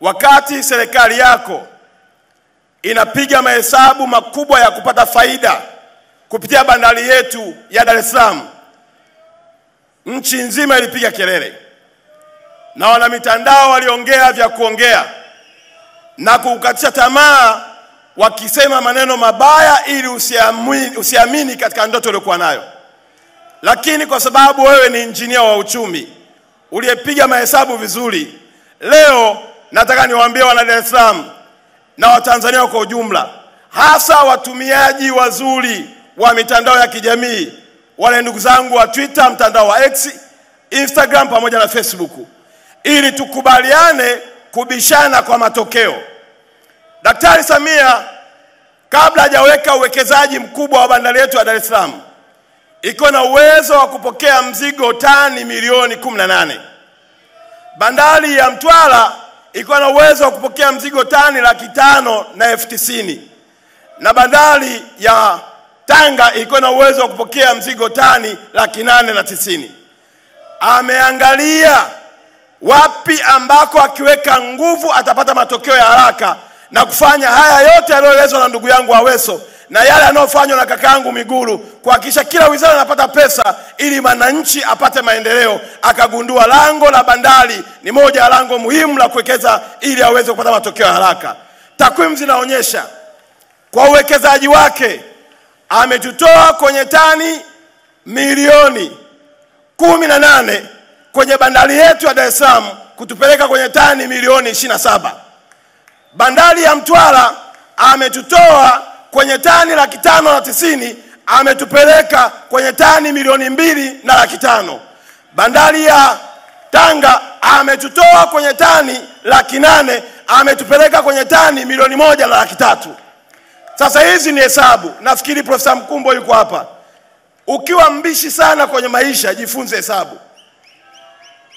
wakati serikali yako inapiga mahesabu makubwa ya kupata faida kupitia bandari yetu ya Dar es Salaam, nchi nzima ilipiga kelele na wana mitandao waliongea vya kuongea na kukatisha tamaa, wakisema maneno mabaya ili usiamini katika ndoto uliokuwa nayo. Lakini kwa sababu wewe ni injinia wa uchumi uliyepiga mahesabu vizuri, leo nataka niwaambie wana Dar es Salaam na Watanzania kwa ujumla, hasa watumiaji wazuri wa mitandao ya kijamii, wale ndugu zangu wa Twitter, mtandao wa X, Instagram pamoja na Facebook, ili tukubaliane kubishana kwa matokeo. Daktari Samia kabla hajaweka uwekezaji mkubwa wa bandari yetu ya Dar es Salaam, iko na uwezo wa kupokea mzigo tani milioni 18. Bandari ya Mtwara iko na uwezo wa kupokea mzigo tani 590,000 na bandari ya Tanga iko na uwezo wa kupokea mzigo tani 890,000. Ameangalia wapi ambako akiweka nguvu atapata matokeo ya haraka na kufanya haya yote yaliyoelezwa na ndugu yangu Aweso na yale yanayofanywa na kakaangu Miguru, kuhakikisha kila wizara inapata pesa ili wananchi apate maendeleo. Akagundua lango la bandari ni moja ya lango muhimu la kuwekeza ili aweze kupata matokeo ya haraka. Takwimu zinaonyesha kwa uwekezaji wake ametutoa kwenye tani milioni 18 kwenye bandari yetu ya Dar es Salaam kutupeleka kwenye tani milioni 27. Bandari ya Mtwara ametutoa kwenye tani 590,000 ametupeleka kwenye tani milioni 2,500,000. Bandari ya Tanga ametutoa kwenye tani 800,000 ametupeleka kwenye tani milioni 1,300,000. Sasa hizi ni hesabu. Nafikiri Profesa Mkumbo yuko hapa. Ukiwa mbishi sana kwenye maisha, jifunze hesabu.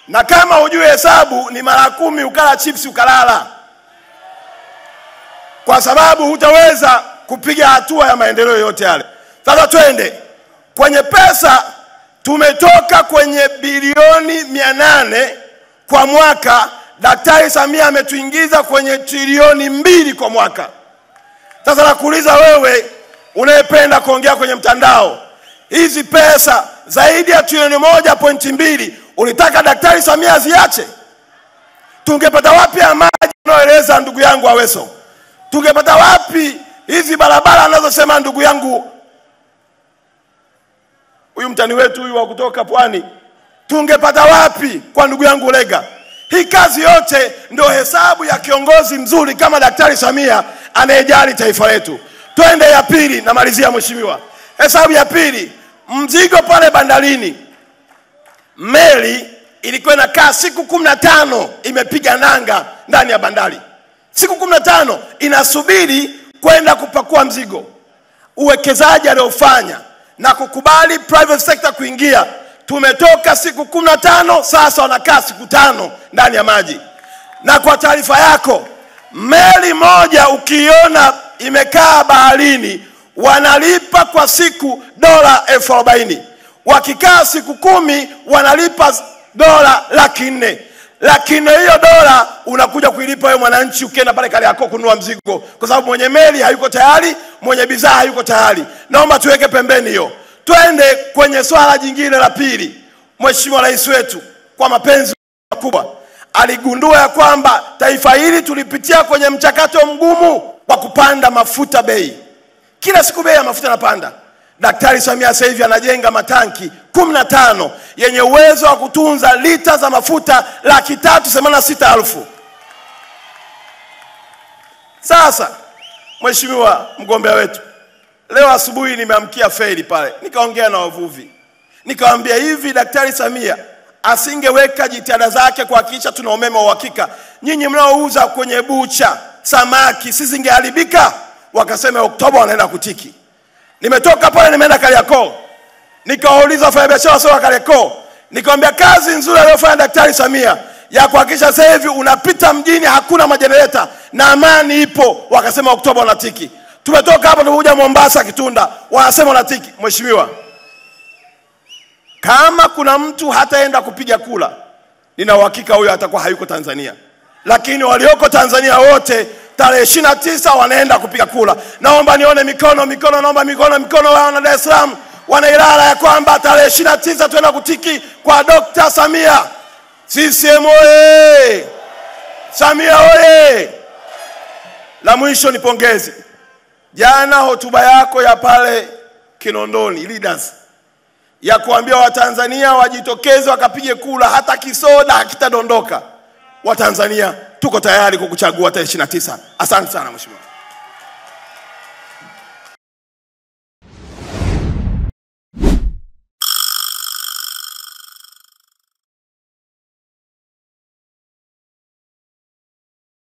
Na kama hujui hesabu, ni mara 10 ukala chips ukalala, kwa sababu hutaweza kupiga hatua ya maendeleo yote yale. Sasa twende kwenye pesa. Tumetoka kwenye bilioni 800 kwa mwaka, Daktari Samia ametuingiza kwenye trilioni 2 kwa mwaka. Sasa nakuuliza wewe unayependa kuongea kwenye mtandao, hizi pesa zaidi ya trilioni 1.2 ulitaka Daktari Samia aziache? Tungepata wapi ya maji anayoeleza ndugu yangu Aweso? Tungepata wapi hizi barabara anazosema ndugu yangu huyu mtani wetu huyu wa kutoka Pwani? Tungepata wapi kwa ndugu yangu Lega? Hii kazi yote ndio hesabu ya kiongozi mzuri kama Daktari Samia anayejali taifa letu. Twende ya pili, namalizia mheshimiwa. Hesabu ya pili, mzigo pale bandarini, meli ilikuwa inakaa siku 15 imepiga nanga ndani ya bandari. Siku 15 inasubiri kwenda kupakua mzigo. Uwekezaji aliofanya na kukubali private sector kuingia, tumetoka siku 15 sasa wanakaa siku 5 ndani ya maji. Na kwa taarifa yako, meli moja ukiona imekaa baharini wanalipa kwa siku dola 40,000. Wakikaa siku 10 wanalipa dola 400,000. Lakini hiyo dola unakuja kuilipa wewe mwananchi ukienda pale Kariakoo kununua mzigo, kwa sababu mwenye meli hayuko tayari, mwenye bidhaa hayuko tayari. Naomba tuweke pembeni hiyo. Twende kwenye swala jingine la pili. Mheshimiwa Rais wetu kwa mapenzi makubwa aligundua ya kwamba taifa hili tulipitia kwenye mchakato mgumu wa kupanda mafuta bei. Kila siku bei ya mafuta inapanda. Daktari Samia sasa hivi anajenga matanki 15 yenye uwezo wa kutunza lita za mafuta 386,000. Sasa mheshimiwa mgombea wetu, leo asubuhi nimeamkia feri pale, nikaongea na wavuvi. Nikamwambia hivi, Daktari Samia asingeweka jitihada zake kuhakikisha tuna umeme wa uhakika, nyinyi mnaouza kwenye bucha samaki sizingeharibika? Wakasema Oktoba wanaenda kutiki. Nimetoka pale nimeenda Kariakoo, nikawauliza wafanyabiashara wa Kariakoo, nikamwambia kazi nzuri aliyofanya Daktari Samia ya kuhakikisha sasa hivi unapita mjini hakuna majenereta na amani ipo. Wakasema Oktoba wanatiki. Tumetoka hapa tumekuja Mombasa Kitunda, wanasema wanatiki. Mheshimiwa, kama kuna mtu hataenda kupiga kula, nina uhakika huyo atakuwa hayuko Tanzania. lakini walioko Tanzania wote tarehe 29 wanaenda kupiga kura. Naomba nione mikono, naomba mikono wana Dar es Salaam, wana Ilala, ya kwamba tarehe 29 tuenda kutiki kwa Dr. Samia. CCM oye! Samia oye! La mwisho ni pongezi. Jana hotuba yako ya pale Kinondoni leaders ya kuambia Watanzania wajitokeze wakapige kura, hata kisoda hakitadondoka. Watanzania tuko tayari kukuchagua tarehe 29. Asante sana mheshimiwa.